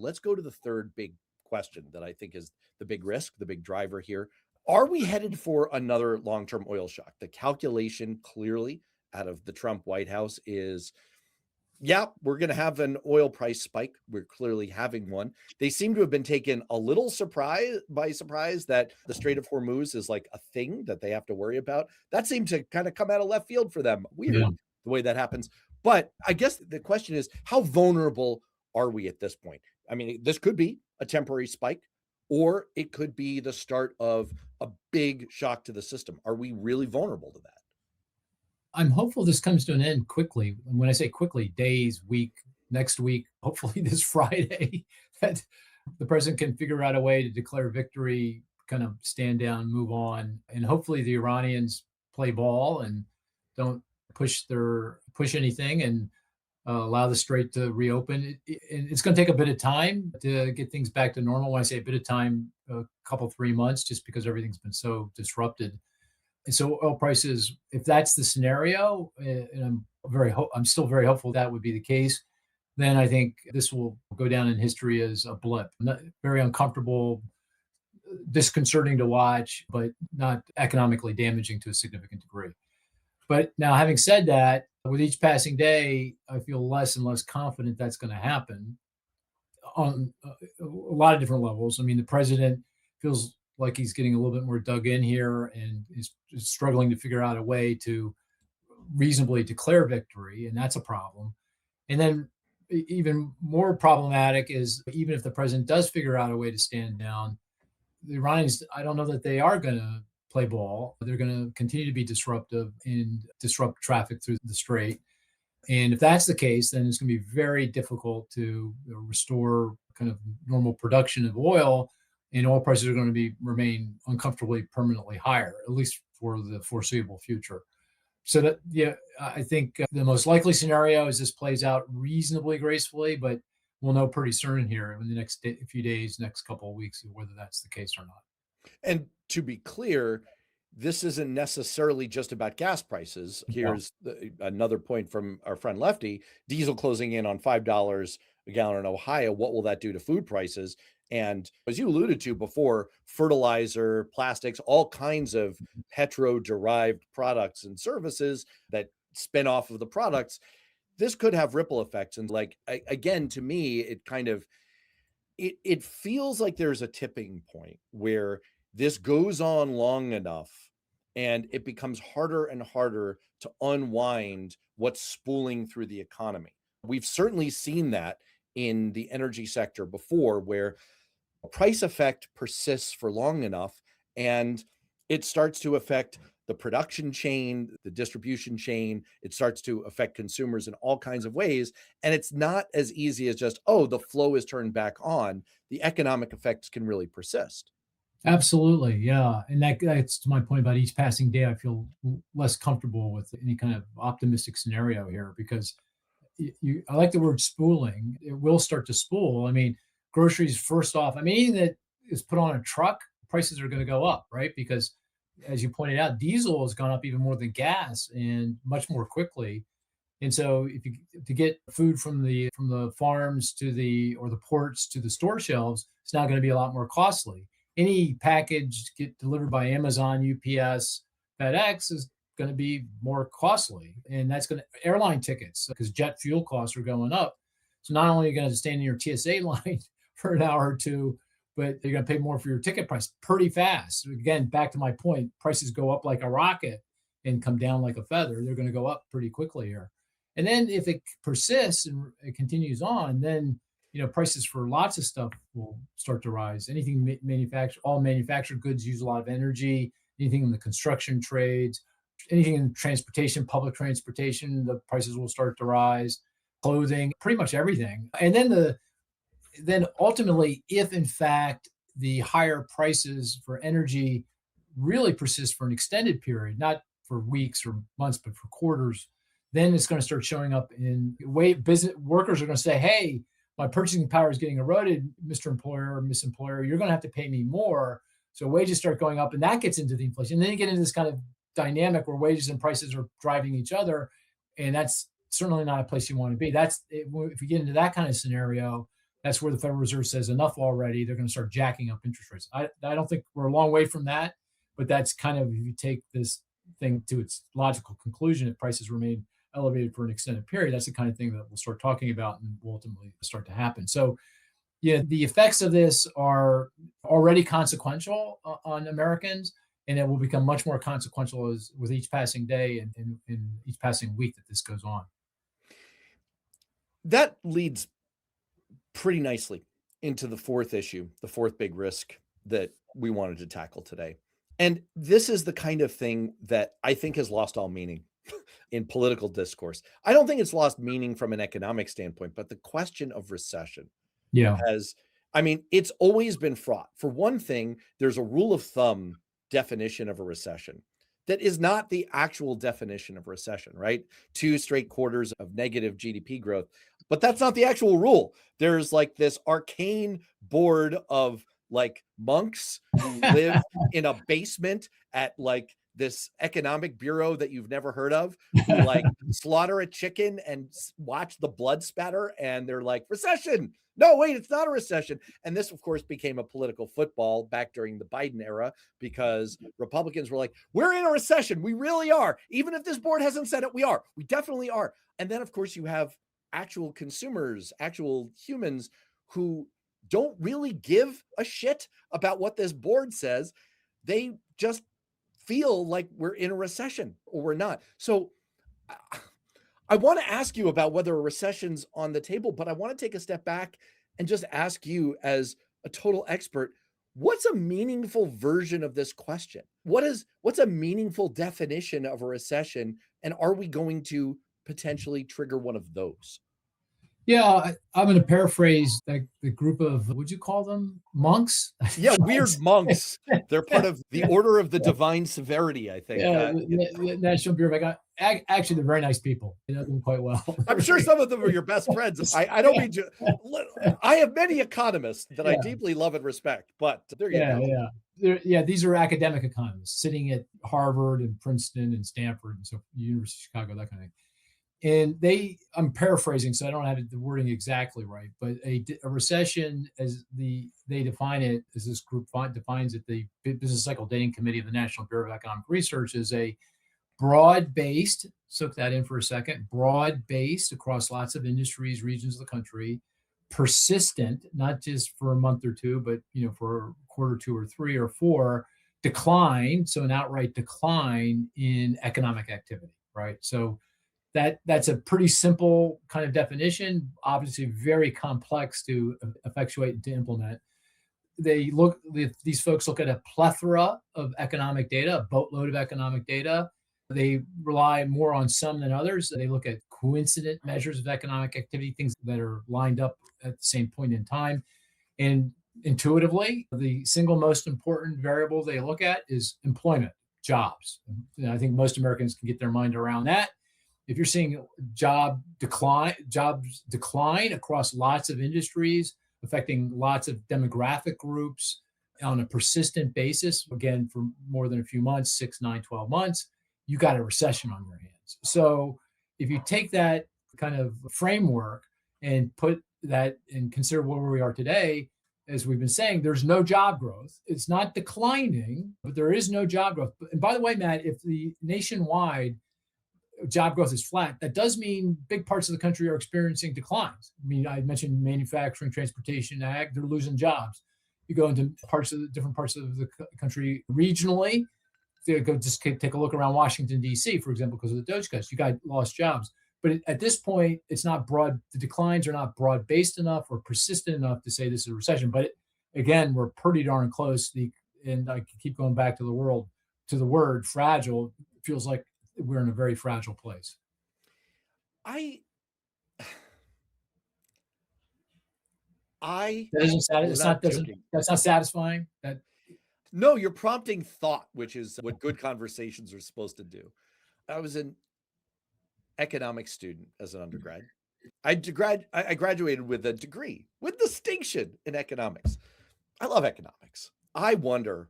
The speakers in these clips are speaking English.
Let's go to the third big question that I think is the big risk, the big driver here. Are we headed for another long-term oil shock? The calculation clearly out of the Trump White House is, yeah, we're going to have an oil price spike. We're clearly having one. They seem to have been taken a little by surprise that the Strait of Hormuz is like a thing that they have to worry about. That seemed to kind of come out of left field for them. Weird the way that happens. But I guess the question is, how vulnerable are we at this point? I mean, this could be a temporary spike, or it could be the start of a big shock to the system. Are we really vulnerable to that? I'm hopeful this comes to an end quickly. And when I say quickly, days, week, next week, hopefully this Friday, that the president can figure out a way to declare victory, kind of stand down, move on. And hopefully the Iranians play ball and don't push anything and allow the strait to reopen. It's going to take a bit of time to get things back to normal. When I say a bit of time, a couple, 3 months, just because everything's been so disrupted. And so oil prices, if that's the scenario, and I'm still very hopeful that would be the case, then I think this will go down in history as a blip. Very uncomfortable, disconcerting to watch, but not economically damaging to a significant degree. But now, having said that, with each passing day, I feel less and less confident that's going to happen on a lot of different levels. I mean, the president feels like he's getting a little bit more dug in here and is struggling to figure out a way to reasonably declare victory, and that's a problem. And then even more problematic is, even if the president does figure out a way to stand down, the Iranians, I don't know that they are going to play ball. They're going to continue to be disruptive and disrupt traffic through the strait. And if that's the case, then it's going to be very difficult to restore kind of normal production of oil, and oil prices are going to remain uncomfortably permanently higher, at least for the foreseeable future. So that, yeah, I think the most likely scenario is this plays out reasonably gracefully, but we'll know pretty soon here in the next few days, next couple of weeks, whether that's the case or not. And to be clear, this isn't necessarily just about gas prices. Here's another point from our friend Lefty: diesel closing in on $5 a gallon in Ohio. What will that do to food prices? And as you alluded to before, fertilizer, plastics, all kinds of petro-derived products and services that spin off of the products, this could have ripple effects. And like, again, to me, it kind of, it feels like there's a tipping point where this goes on long enough and it becomes harder and harder to unwind what's spooling through the economy. We've certainly seen that in the energy sector before, where a price effect persists for long enough and it starts to affect the production chain, the distribution chain. It starts to affect consumers in all kinds of ways. And it's not as easy as just, oh, the flow is turned back on. The economic effects can really persist. Absolutely, yeah. And that's to my point about each passing day. I feel less comfortable with any kind of optimistic scenario here, because I like the word spooling. It will start to spool. I mean, groceries, first off, I mean, anything that is put on a truck, prices are going to go up, right? Because as you pointed out, diesel has gone up even more than gas, and much more quickly. And so to get food from the farms to the ports to the store shelves, it's now going to be a lot more costly. Any package get delivered by Amazon, UPS, FedEx is going to be more costly. And that's going to airline tickets, because jet fuel costs are going up. So not only are you going to stand in your TSA line for an hour or two, but you're going to pay more for your ticket price pretty fast. Again, back to my point, prices go up like a rocket and come down like a feather. They're going to go up pretty quickly here. And then if it persists and it continues on, then prices for lots of stuff will start to rise. Anything manufactured, all manufactured goods use a lot of energy. Anything in the construction trades, anything in transportation, public transportation, the prices will start to rise. Clothing, pretty much everything. And then ultimately, if in fact the higher prices for energy really persist for an extended period, not for weeks or months, but for quarters, then it's going to start showing up in way business workers are going to say, hey, my purchasing power is getting eroded, Mr. Employer or Miss Employer, you're going to have to pay me more. So wages start going up, and that gets into the inflation. And then you get into this kind of dynamic where wages and prices are driving each other. And that's certainly not a place you want to be. If we get into that kind of scenario, That's where the Federal Reserve says enough already. They're going to start jacking up interest rates. I don't think we're a long way from that, but that's kind of, if you take this thing to its logical conclusion, if prices remain elevated for an extended period, that's the kind of thing that we'll start talking about and will ultimately start to happen. So, yeah, the effects of this are already consequential on Americans, and it will become much more consequential as with each passing day and each passing week that this goes on. That leads pretty nicely into the fourth issue, the fourth big risk that we wanted to tackle today. And this is the kind of thing that I think has lost all meaning in political discourse. I don't think it's lost meaning from an economic standpoint, but the question of recession Yeah. has, I mean, it's always been fraught. For one thing, there's a rule of thumb definition of a recession that is not the actual definition of recession, right? Two straight quarters of negative GDP growth. But that's not the actual rule. There's like this arcane board of like monks who live in a basement at like this economic bureau that you've never heard of, who like slaughter a chicken and watch the blood spatter, and they're like, recession. No, wait, it's not a recession. And this, of course, became a political football back during the Biden era because Republicans were like, we're in a recession. We really are. Even if this board hasn't said it, we are. We definitely are. And then, of course, you have actual consumers, actual humans who don't really give a shit about what this board says. They just feel like we're in a recession or we're not. So I want to ask you about whether a recession's on the table, but I want to take a step back and just ask you, as a total expert, what's a meaningful version of this question? What's a meaningful definition of a recession? And are we going to potentially trigger one of those? Yeah, I'm going to paraphrase the group of, what'd you call them? Monks? Yeah, weird monks. They're part of the Order of the Divine Severity, I think. Yeah, the National Bureau of actually, they're very nice people. You know them quite well. I'm sure some of them are your best friends. I don't mean to. I have many economists that I Yeah, deeply love and respect, but there you yeah, go. yeah. Yeah, these are academic economists sitting at Harvard and Princeton and Stanford and so University of Chicago, that kind of thing. And I'm paraphrasing, so I don't have the wording exactly right, but a recession, as they define it, as this group defines it, the Business Cycle Dating Committee of the National Bureau of Economic Research, is a broad-based, soak that in for a second, broad-based across lots of industries, regions of the country, persistent, not just for a month or two, but for a quarter, two or three or four, decline, so an outright decline in economic activity, right? So that's a pretty simple kind of definition, obviously very complex to effectuate and to implement. These folks look at a plethora of economic data, a boatload of economic data. They rely more on some than others. They look at coincident measures of economic activity, things that are lined up at the same point in time. And intuitively, the single most important variable they look at is employment, jobs. And I think most Americans can get their mind around that. If you're seeing jobs decline across lots of industries, affecting lots of demographic groups on a persistent basis, again, for more than a few months, 6, 9, 12 months, you got a recession on your hands. So if you take that kind of framework and put that and consider where we are today, as we've been saying, there's no job growth. It's not declining, but there is no job growth. And by the way, Matt, if the nationwide job growth is flat, that does mean big parts of the country are experiencing declines. I mean, I mentioned manufacturing, transportation, ag, they're losing jobs. You go into different parts of the country regionally, just take a look around Washington, D.C., for example, because of the Doge cuts, you got lost jobs. But at this point, it's not the declines are not broad-based enough or persistent enough to say this is a recession. But again, we're pretty darn close. And I keep going back to the word fragile. It feels like we're in a very fragile place. I That isn't was not joking. that's not satisfying. No, you're prompting thought, which is what good conversations are supposed to do. I was an economics student as an undergrad. I graduated with a degree with distinction in economics. I love economics. I wonder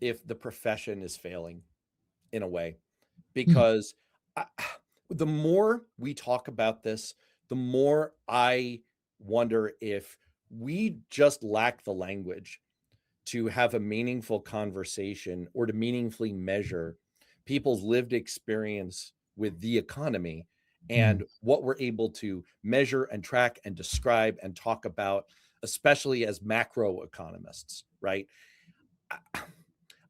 if the profession is failing in a way, because the more we talk about this, the more I wonder if we just lack the language to have a meaningful conversation or to meaningfully measure people's lived experience with the economy Mm. and what we're able to measure and track and describe and talk about, especially as macro economists, right?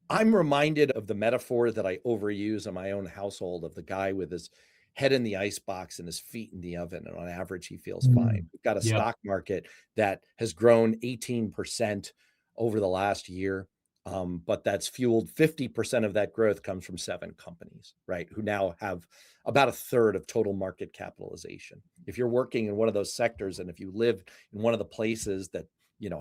I'm reminded of the metaphor that I overuse in my own household of the guy with his head in the ice box and his feet in the oven. And on average, he feels fine. Mm. We've got a Yep. stock market that has grown 18% over the last year. But that's fueled 50% of that growth comes from 7 companies, right? Who now have about a third of total market capitalization. If you're working in one of those sectors and if you live in one of the places that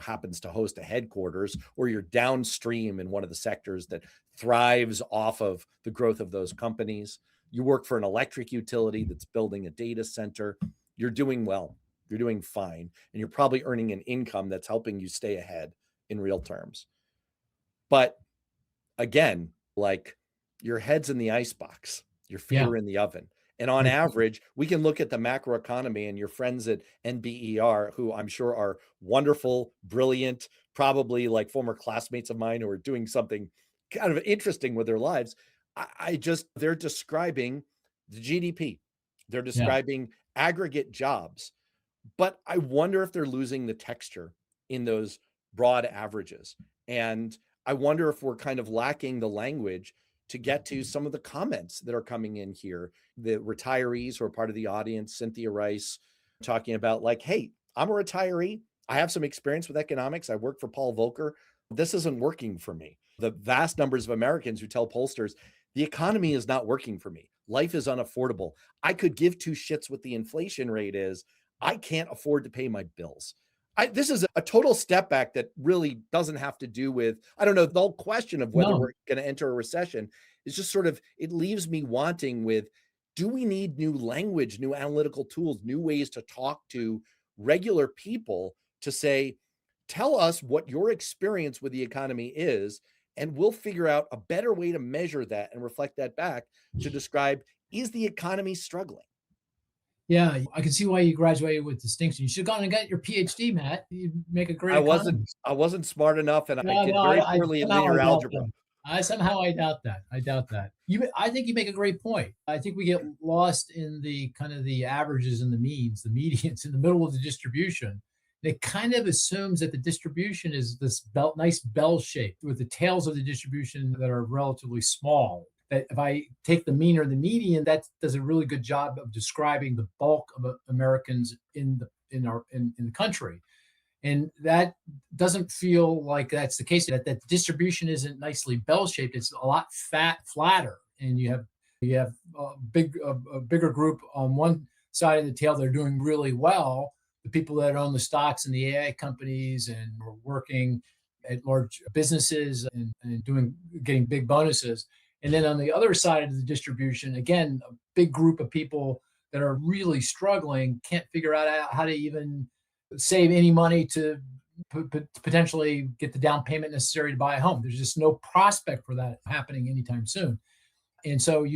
happens to host a headquarters, or you're downstream in one of the sectors that thrives off of the growth of those companies, you work for an electric utility that's building a data center, you're doing well, you're doing fine, and you're probably earning an income that's helping you stay ahead in real terms. But again, like, your head's in the ice box, your feet Yeah. are in the oven. And on Great point. average, we can look at the macroeconomy and your friends at NBER, who I'm sure are wonderful, brilliant, probably like former classmates of mine who are doing something kind of interesting with their lives. I just, they're describing the GDP, they're Yeah. describing aggregate jobs, but I wonder if they're losing the texture in those broad averages. And I wonder if we're kind of lacking the language to get to some of the comments that are coming in here. The retirees who are part of the audience, Cynthia Rice, talking about, like, hey, I'm a retiree. I have some experience with economics. I work for Paul Volcker. This isn't working for me. The vast numbers of Americans who tell pollsters, the economy is not working for me. Life is unaffordable. I could give two shits what the inflation rate is. I can't afford to pay my bills. This is a total step back that really doesn't have to do with, I don't know, the whole question of whether No. we're going to enter a recession is just sort of, it leaves me wanting with, do we need new language, new analytical tools, new ways to talk to regular people to say, tell us what your experience with the economy is, and we'll figure out a better way to measure that and reflect that back to describe, is the economy struggling? Yeah, I can see why you graduated with distinction. You should have gone and got your PhD, Matt. You'd make a great I wasn't economist. I wasn't smart enough, and I No, did no, very I poorly in somehow I linear doubt algebra. that. I doubt that. I doubt that. I think you make a great point. I think we get lost in the kind of the averages and the means, the medians in the middle of the distribution. It kind of assumes that the distribution is this nice bell shape with the tails of the distribution that are relatively small. That if I take the mean or the median, that does a really good job of describing the bulk of Americans in the country. And that doesn't feel like that's the case. That distribution isn't nicely bell shaped. It's a lot flatter, and you have a bigger group on one side of the tail that are doing really well. The people that own the stocks in the AI companies and are working at large businesses and getting big bonuses. And then on the other side of the distribution, again, a big group of people that are really struggling, can't figure out how to even save any money to potentially get the down payment necessary to buy a home. There's just no prospect for that happening anytime soon. And so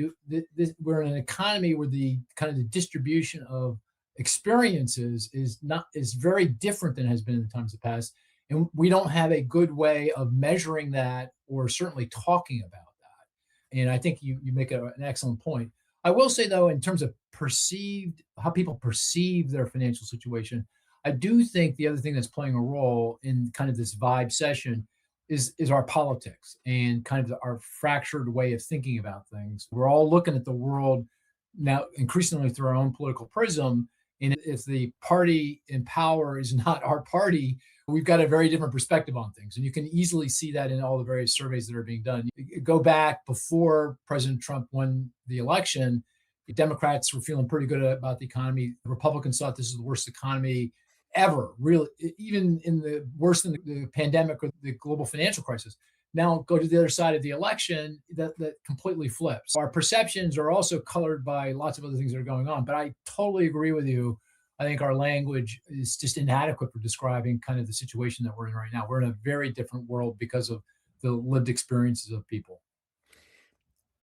we're in an economy where the kind of the distribution of experiences is very different than it has been in the times of the past. And we don't have a good way of measuring that or certainly talking about that. And I think you make an excellent point. I will say though, in terms of how people perceive their financial situation, I do think the other thing that's playing a role in kind of this vibe session is our politics and kind of our fractured way of thinking about things. We're all looking at the world now increasingly through our own political prism. And if the party in power is not our party, we've got a very different perspective on things. And you can easily see that in all the various surveys that are being done. You go back before President Trump won the election, the Democrats were feeling pretty good about the economy. The Republicans thought this is the worst economy ever, really, even in the worse than the pandemic or the global financial crisis. Now go to the other side of the election, that completely flips. Our perceptions are also colored by lots of other things that are going on. But I totally agree with you. I think our language is just inadequate for describing kind of the situation that we're in right now. We're in a very different world because of the lived experiences of people.